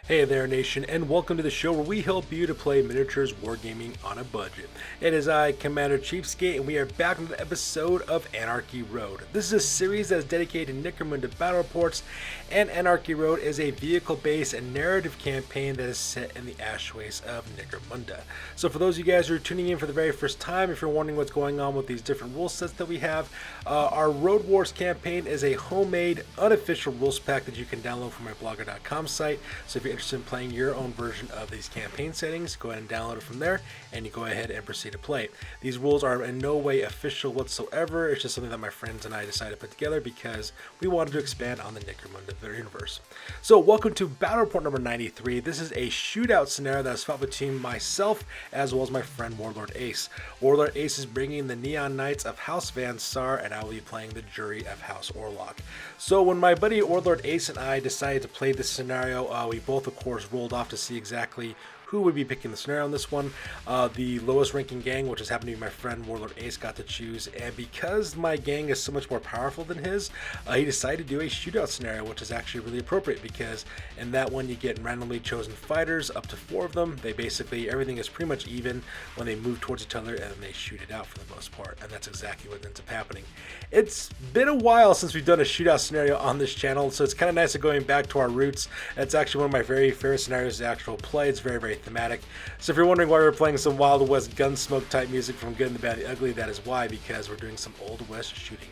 Hey there, nation, and welcome to the show where we help you to play miniatures wargaming on a budget. It is I, Commander Cheapskate, and we are back with an episode of Anarchy Road. This is a series that is dedicated to Necromunda Battle Reports, and Anarchy Road is a vehicle-based and narrative campaign that is set in the ashways of Necromunda. So for those of you guys who are tuning in for the very first time, if you're wondering what's going on with these different rule sets that we have, our Road Wars campaign is a homemade, unofficial rules pack that you can download from my blogger.com site. So if you're interested in playing your own version of these campaign settings, go ahead and download it from there, and you go ahead and proceed to play. These rules are in no way official whatsoever. It's just something that my friends and I decided to put together because we wanted to expand on the Necromunda universe. So welcome to Battle Report number 93. This is a shootout scenario that is fought between myself as well as my friend Warlord Ace. Warlord Ace is bringing the Neon Knights of House Van Saar, and I will be playing the Jury of House Orlock. So when my buddy Warlord Ace and I decided to play this scenario, we both of course rolled off to see exactly who would be picking the scenario on this one. The lowest ranking gang, which is happening to be my friend Warlord Ace, got to choose, and because my gang is so much more powerful than his, he decided to do a shootout scenario, which is actually really appropriate because in that one you get randomly chosen fighters, up to 4 of them. They basically, everything is pretty much even when they move towards each other, and then they shoot it out for the most part, and that's exactly what ends up happening. It's been a while since we've done a shootout scenario on this channel, so it's kind of nice of going back to our roots. It's actually one of my very favorite scenarios to actual play. It's very, very thematic. So if you're wondering why we're playing some Wild West Gunsmoke type music from Good and the Bad and the Ugly, that is why, because we're doing some Old West shooting.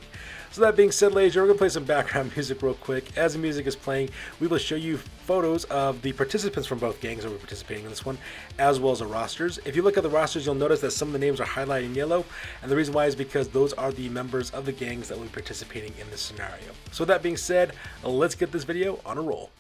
So that being said, ladies, we're going to play some background music real quick. As the music is playing, we will show you photos of the participants from both gangs that we're participating in this one, as well as the rosters. If you look at the rosters, you'll notice that some of the names are highlighted in yellow, and the reason why is because those are the members of the gangs that will be participating in this scenario. So that being said, let's get this video on a roll.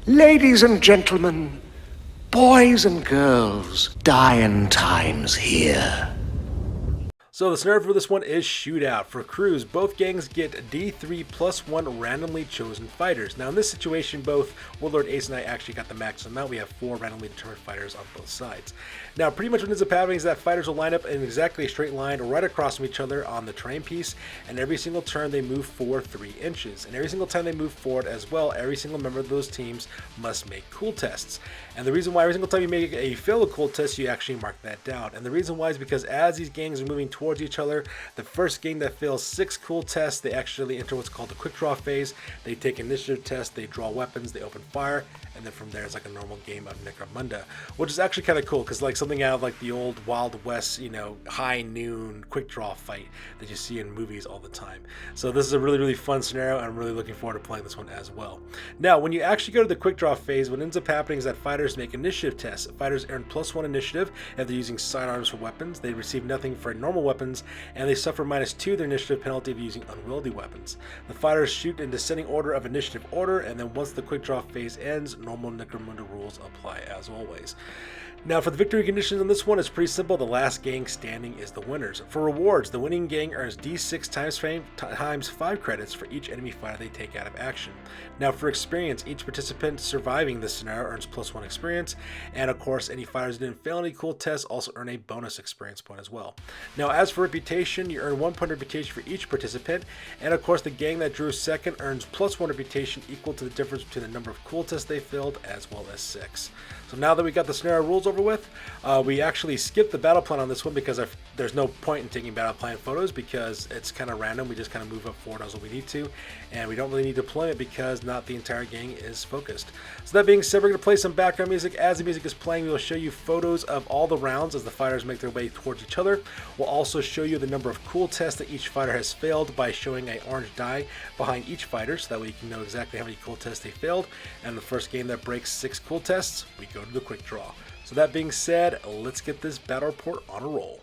Ladies and gentlemen, boys and girls, dying times here. So the scenario for this one is shootout. For crews, both gangs get D3 plus 1 randomly chosen fighters. Now in this situation, both Warlord Ace and I actually got the maximum amount. We have 4 randomly determined fighters on both sides. Now pretty much what ends up happening is that fighters will line up in exactly a straight line right across from each other on the terrain piece, and every single turn they move forward 3 inches. And every single time they move forward as well, every single member of those teams must make cool tests. And the reason why every single time you make a fail a cool test, you actually mark that down. And the reason why is because as these gangs are moving towards each other, the first gang that fails 6 cool tests, they actually enter what's called the quick draw phase. They take initiative tests, they draw weapons, they open fire, and then from there it's like a normal game of Necromunda, which is actually kind of cool because like something out of like the old Wild West, you know, high noon quick draw fight that you see in movies all the time. So this is a really, really fun scenario, and I'm really looking forward to playing this one as well. Now when you actually go to the quick draw phase, what ends up happening is that fighters make initiative tests. Fighters earn +1 initiative if they're using sidearms for weapons. They receive nothing for normal weapons, and they suffer -2 their initiative penalty of using unwieldy weapons. The fighters shoot in descending order of initiative order, and then once the quick draw phase ends, normal Necromunda rules apply as always. Now for the victory conditions on this one, it's pretty simple. The last gang standing is the winners. For rewards, the winning gang earns D6 times 5 credits for each enemy fighter they take out of action. Now for experience, each participant surviving this scenario earns +1 experience, and of course any fighters that didn't fail any cool tests also earn a bonus experience point as well. Now as for reputation, you earn 1 point of reputation for each participant, and of course the gang that drew second earns +1 reputation equal to the difference between the number of cool tests they failed as well as 6. So now that we got the scenario rules over with, we actually skipped the battle plan on this one because there's no point in taking battle plan photos because it's kind of random. We just kind of move up forward as we need to, and we don't really need deployment because not the entire gang is focused. So that being said, we're going to play some background music. As the music is playing, we will show you photos of all the rounds as the fighters make their way towards each other. We'll also show you the number of cool tests that each fighter has failed by showing an orange die behind each fighter, so that way you can know exactly how many cool tests they failed. And the first game that breaks 6 cool tests, we go to the quick draw. So that being said, let's get this battle report on a roll.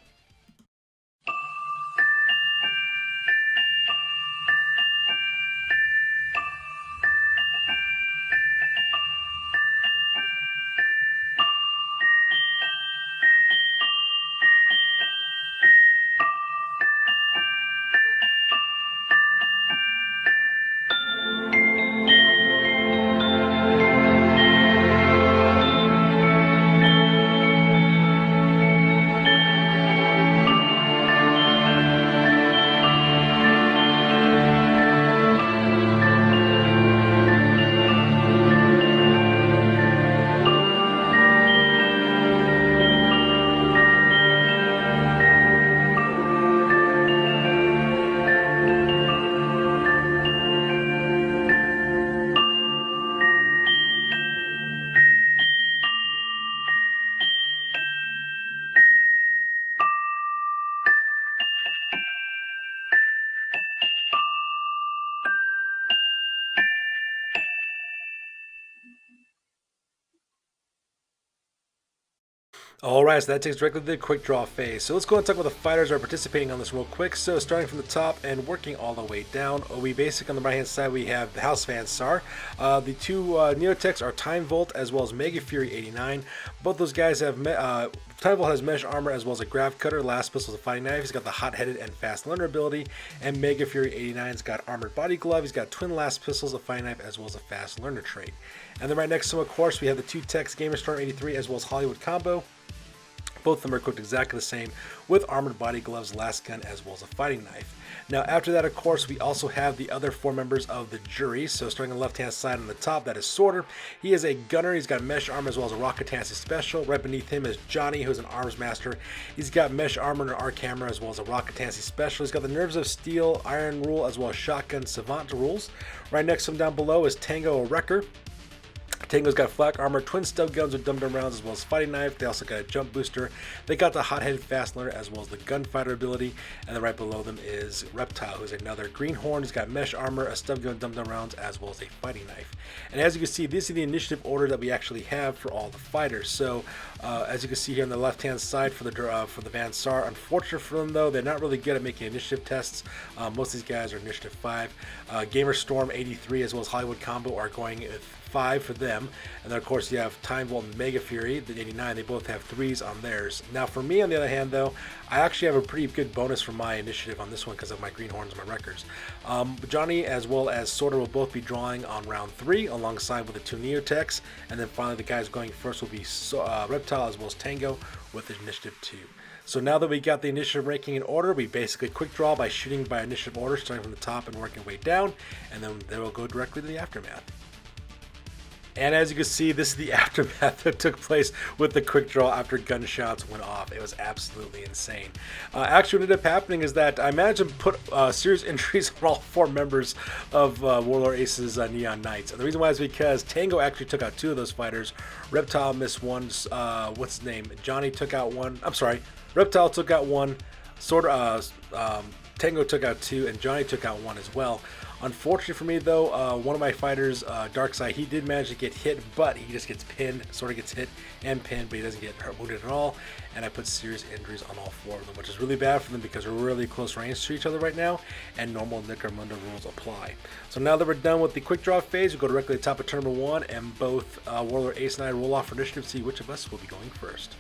Alright, so that takes directly to the quick draw phase. So let's go and talk about the fighters that are participating on this real quick. So starting from the top and working all the way down, we basically on the right hand side we have the house fan Saar. The two Neotechs are Time Volt as well as Mega Fury 89. Both those guys have Time Volt has mesh armor as well as a grav cutter. Last pistol is a fighting knife. He's got the hot-headed and fast learner ability. And Mega Fury 89's got armored body glove. He's got twin last pistols, a fighting knife, as well as a fast learner trait. And then right next to him, of course, we have the two techs, Gamerstorm 83 as well as Hollywood Combo. Both of them are equipped exactly the same with armored body gloves, last gun, as well as a fighting knife. Now after that, of course, we also have the other four members of the jury. So starting on the left hand side on the top, that is Sorter. He is a gunner. He's got mesh armor as well as a rocket tansy special. Right beneath him is Johnny, who's an arms master. He's got mesh armor and an arc hammer as well as a rocket tansy special. He's got the nerves of steel, iron rule, as well as shotgun savant rules. Right next to him down below is Tango, a wrecker. Tango's got flak armor, twin stub guns with dum-dum rounds, as well as fighting knife. They also got a jump booster. They got the hot-headed fast learner as well as the gunfighter ability. And then right below them is Reptile, who's another greenhorn. He's got mesh armor, a stub gun, dum-dum rounds, as well as a fighting knife. And as you can see, this is the initiative order that we actually have for all the fighters. So as you can see here on the left-hand side for the Van Saar, unfortunate for them though, they're not really good at making initiative tests. Most of these guys are initiative 5. Gamerstorm 83 as well as Hollywood Combo are going 5 for them. And then of course you have Time Volt and Mega Fury, the 89, they both have 3s on theirs. Now for me on the other hand though, I actually have a pretty good bonus for my initiative on this one because of my greenhorns and my wreckers. Johnny as well as Sorter will both be drawing on round 3 alongside with the two Neotechs. And then finally the guys going first will be Reptile as well as Tango with initiative 2. So now that we got the initiative ranking in order, we basically quick draw by shooting by initiative order, starting from the top and working way down, and then they will go directly to the aftermath. And as you can see, this is the aftermath that took place with the quick draw after gunshots went off. It was absolutely insane. Actually, what ended up happening is that I managed to put serious injuries on all 4 members of Warlord Ace's Neon Knights. And the reason why is because Tango actually took out 2 of those fighters. Reptile missed one. What's his name? Johnny took out 1. I'm sorry. Reptile took out 1. Tango took out 2, and Johnny took out 1 as well. Unfortunately for me though, one of my fighters, Darkside, he did manage to get hit, but he just gets pinned, sort of gets hit and pinned, but he doesn't get wounded at all. And I put serious injuries on all 4 of them, which is really bad for them because we're really close range to each other right now, and normal Necromunda rules apply. So now that we're done with the quick draw phase, we go directly to the top of turn number 1, and both Warlord Ace and I roll off for initiative to see which of us will be going first.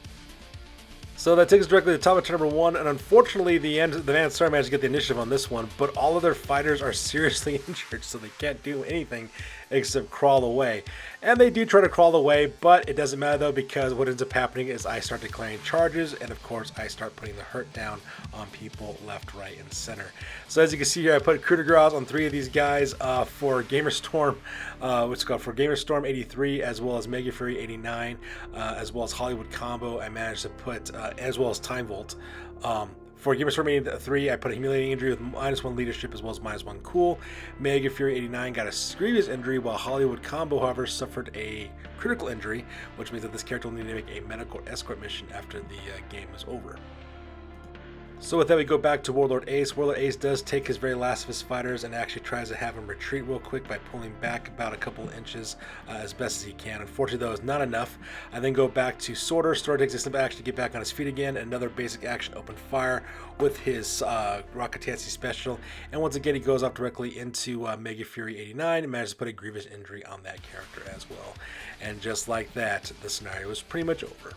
So that takes us directly to the top of turn number 1, and unfortunately the Van Saar managed to get the initiative on this one, but all of their fighters are seriously injured, so they can't do anything except crawl away. And they do try to crawl away, but it doesn't matter though, because what ends up happening is I start declaring charges, and of course I start putting the hurt down on people left, right, and center. So as you can see here, I put coup de grace on 3 of these guys for Gamerstorm, for Gamerstorm 83, as well as Mega Fury 89, as well as Hollywood Combo. I managed to put, as well as Time Volt. For Gamerstorm 83, I put a humiliating injury with -1 leadership as well as -1 cool. Mega Fury 89 got a grievous injury, while Hollywood Combo, however, suffered a critical injury, which means that this character will need to make a medical escort mission after the game is over. So with that, we go back to Warlord Ace. Warlord Ace does take his very last of his fighters and actually tries to have him retreat real quick by pulling back about a couple of inches as best as he can. Unfortunately, though, is not enough. I then go back to Sorter. Sorter takes a step back to get back on his feet again. Another basic action, open fire with his Rocket Tansy special. And once again, he goes off directly into Mega Fury 89 and manages to put a grievous injury on that character as well. And just like that, the scenario is pretty much over.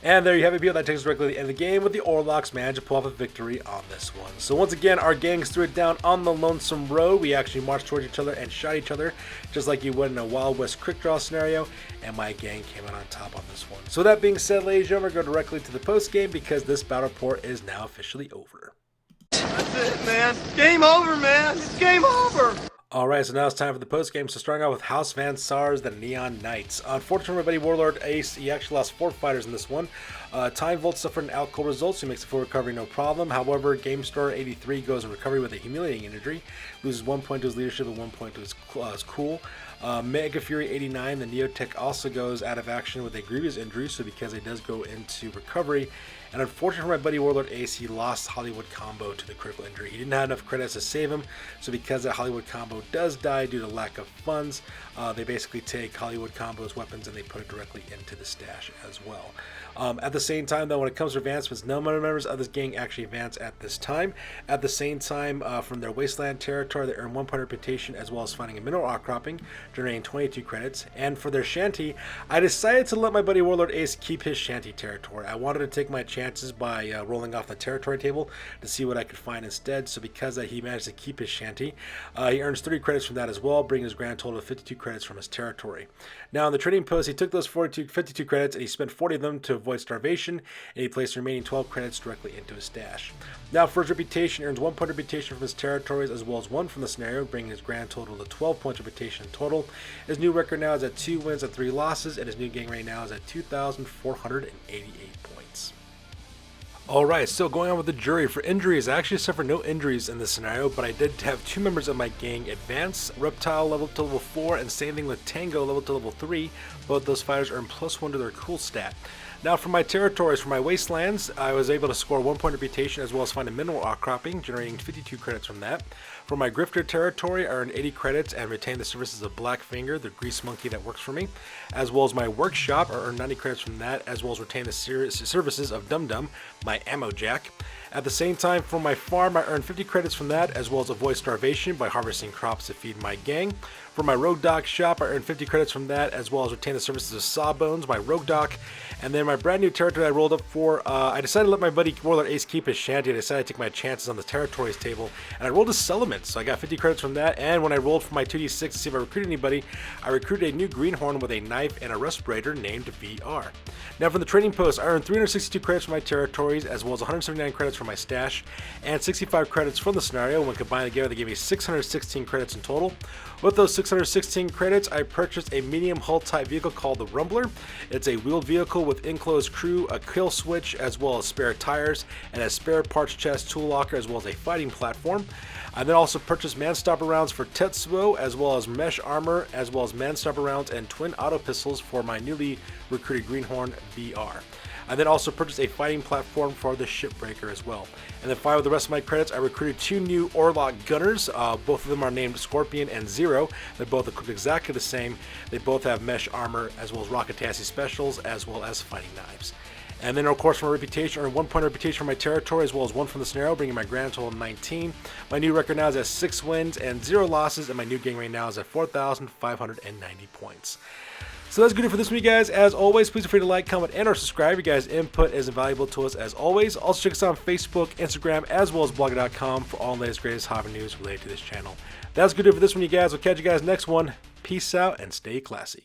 And there you have it, people. That takes us directly to the end of the game with the Orlocks managed to pull off a victory on this one. So once again, our gangs threw it down on the Lonesome Road. We actually marched towards each other and shot each other, just like you would in a Wild West quick draw scenario. And my gang came out on top on this one. So that being said, ladies and gentlemen, we're going directly to the post game because this battle report is now officially over. That's it, man. Game over, man. It's game over. Alright, so now it's time for the post-game. So starting out with House Van Saar's The Neon Knights. Unfortunately, my buddy Warlord Ace, he actually lost 4 fighters in this one. Time Volt suffered an out cold result, so he makes a full recovery no problem. However, Game Store 83 goes in recovery with a humiliating injury. Loses 1 point to his leadership and 1 point to his cool. Mega Fury 89, the Neotech, also goes out of action with a grievous injury, so because it does go into recovery. And unfortunately for my buddy Warlord Ace, he lost Hollywood Combo to the critical injury. He didn't have enough credits to save him, so because that Hollywood Combo does die due to lack of funds, they basically take Hollywood Combo's weapons and they put it directly into the stash as well. At the same time, though, when it comes to advancements, no members of this gang actually advance at this time. At the same time, from their Wasteland territory, they earn 1 point reputation as well as finding a mineral outcropping, generating 22 credits. And for their shanty, I decided to let my buddy Warlord Ace keep his shanty territory. I wanted to take my chances by rolling off the territory table to see what I could find instead. So because he managed to keep his shanty, he earns 30 credits from that as well, bringing his grand total of 52 credits from his territory. Now, on the trading post, he took those 52 credits and he spent 40 of them to avoid starvation, and he placed the remaining 12 credits directly into his stash. Now, for his reputation, he earns 1 point reputation from his territories as well as 1 from the scenario, bringing his grand total to 12 points reputation in total. His new record now is at 2 wins and 3 losses, and his new gang right now is at 2,488 points. Alright, so going on with the jury. For injuries, I actually suffered no injuries in this scenario, but I did have 2 members of my gang advance. Reptile leveled to level 4, and same thing with Tango leveled to level 3. Both those fighters earn +1 to their cool stat. Now for my territories, for my Wastelands, I was able to score 1 point reputation as well as find a mineral outcropping, generating 52 credits from that. For my Grifter territory, I earned 80 credits and retained the services of Blackfinger, the grease monkey that works for me. As well as my Workshop, I earned 90 credits from that, as well as retained the services of Dum Dum, my Ammo Jack. At the same time, for my farm, I earned 50 credits from that, as well as avoid starvation by harvesting crops to feed my gang. For my Rogue Dock shop, I earned 50 credits from that, as well as retain the services of Sawbones, my Rogue Dock. And then my brand new territory I rolled up for, I decided to let my buddy Warlord Ace keep his shanty. I decided to take my chances on the territories table, and I rolled a Settlement, so I got 50 credits from that. And when I rolled for my 2d6 to see if I recruited anybody, I recruited a new greenhorn with a knife and a respirator named VR. Now from the trading post, I earned 362 credits from my territories, as well as 179 credits from my stash, and 65 credits from the scenario. When combined together, they gave me 616 credits in total. With those 616 credits, I purchased a medium hull type vehicle called the Rumbler. It's a wheeled vehicle with enclosed crew, a kill switch, as well as spare tires, and a spare parts chest, tool locker, as well as a fighting platform. I then also purchased manstopper rounds for Tetsuo, as well as mesh armor, as well as manstopper rounds and twin auto pistols for my newly recruited Greenhorn VR. I then also purchased a fighting platform for the Shipbreaker as well. And then finally, with the rest of my credits, I recruited 2 new Orlock gunners. Both of them are named Scorpion and Zero. They're both equipped exactly the same. They both have mesh armor, as well as Rocket Tansy specials, as well as fighting knives. And then, of course, for my reputation, I earned 1 point of reputation from my territory, as well as 1 from the scenario, bringing my grand total to 19. My new record now is at 6 wins and 0 losses, and my new gang right now is at 4,590 points. So that's good for this week, guys. As always, please feel free to like, comment, and or subscribe. Your guys' input is invaluable to us as always. Also check us out on Facebook, Instagram, as well as blogger.com for all the latest, greatest hobby news related to this channel. That's good for this one, you guys. We'll catch you guys next one. Peace out and stay classy.